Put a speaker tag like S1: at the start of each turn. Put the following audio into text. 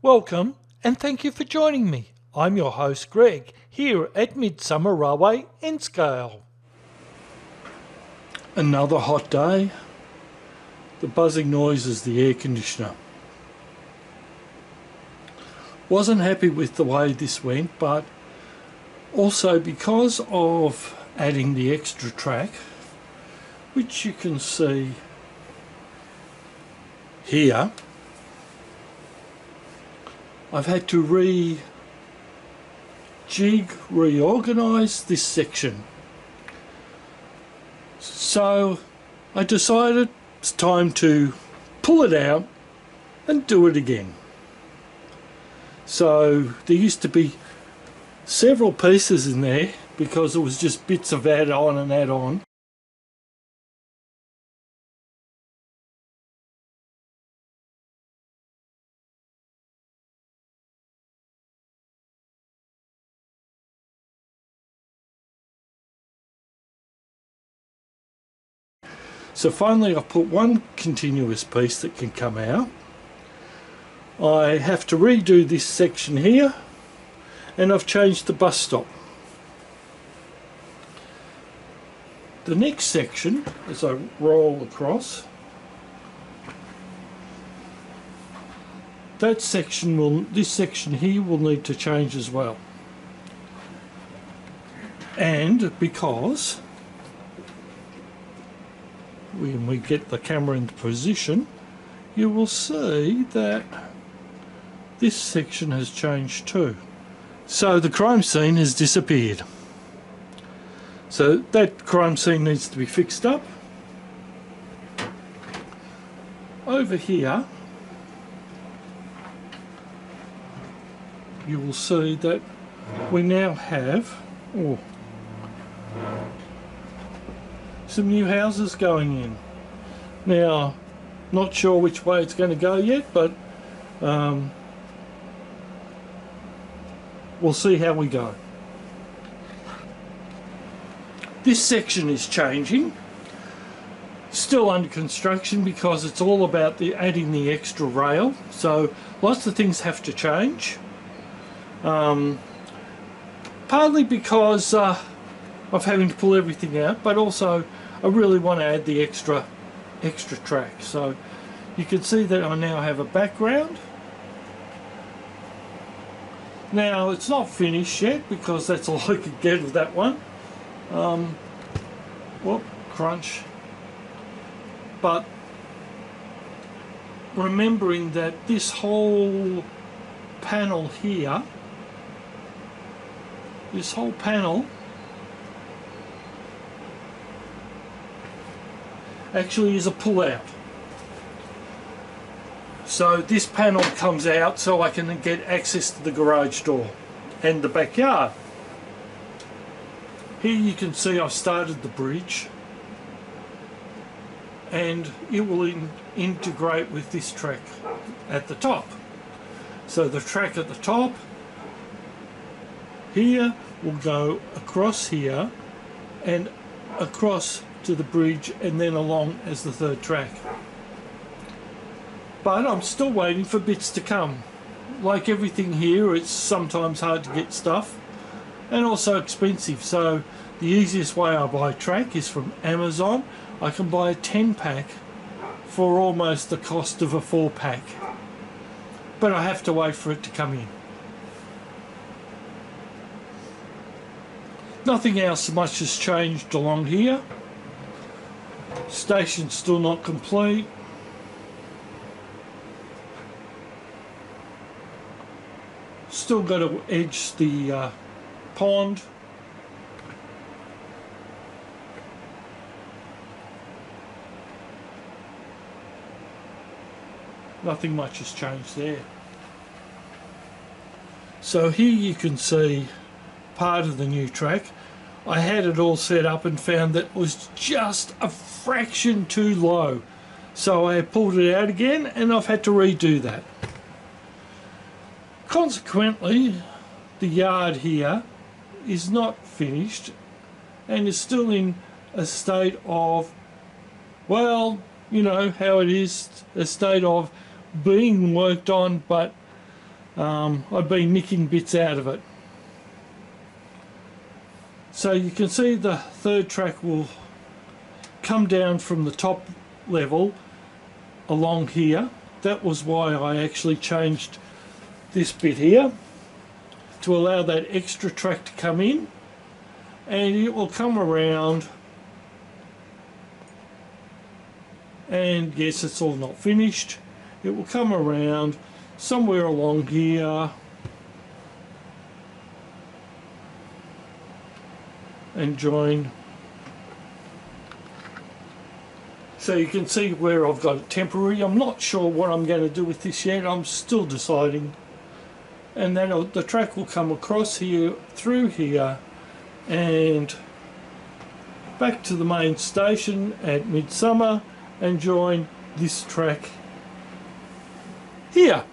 S1: Welcome and thank you for joining me. I'm your host Greg here at Midsummer Railway N-Scale. Another hot day. The buzzing noise is the air conditioner. Wasn't happy with the way this went, but also because of adding the extra track, which you can see here, I've had to reorganize this section. So I decided it's time to pull it out and do it again. So there used to be several pieces in there because it was just bits of add-on and add-on. So finally I've put one continuous piece that can come out. I have to redo this section here, and I've changed the bus stop. The next section, as I roll across, this section here will need to change as well. And because when we get the camera into position, you will see that this section has changed too. So the crime scene has disappeared. So that crime scene needs to be fixed up. Over here you will see that we now have some new houses going in. Now, not sure which way it's going to go yet, but we'll see how we go. This section is changing, still under construction because it's all about adding the extra rail, so lots of things have to change, partly because of having to pull everything out, but also I really want to add the extra track. So you can see that I now have a background. Now it's not finished yet because that's all I could get of that one. Crunch. But remembering that this whole panel here, actually is a pull-out. So this panel comes out so I can get access to the garage door and the backyard. Here you can see I've started the bridge, and it will integrate with this track at the top. So the track at the top here will go across here and across to the bridge and then along as the third track. But I'm still waiting for bits to come. Like everything here, it's sometimes hard to get stuff and also expensive. So the easiest way I buy track is from Amazon. I can buy a 10-pack for almost the cost of a 4-pack. But I have to wait for it to come in. Nothing else much has changed along here. Station's still not complete. Still got to edge the pond. Nothing much has changed there. So here you can see part of the new track. I had it all set up and found that it was just a fraction too low. So I pulled it out again and I've had to redo that. Consequently, the yard here is not finished and is still in a state of, well, you know how it is, a state of being worked on, but I've been nicking bits out of it. So you can see the third track will come down from the top level along here. That was why I actually changed this bit here, to allow that extra track to come in, and it will come around, and yes, it's all not finished. It will come around somewhere along here and join. So you can see where I've got it temporary. I'm not sure what I'm going to do with this yet. I'm still deciding. And then the track will come across here, through here, and back to the main station at Midsummer and join this track here.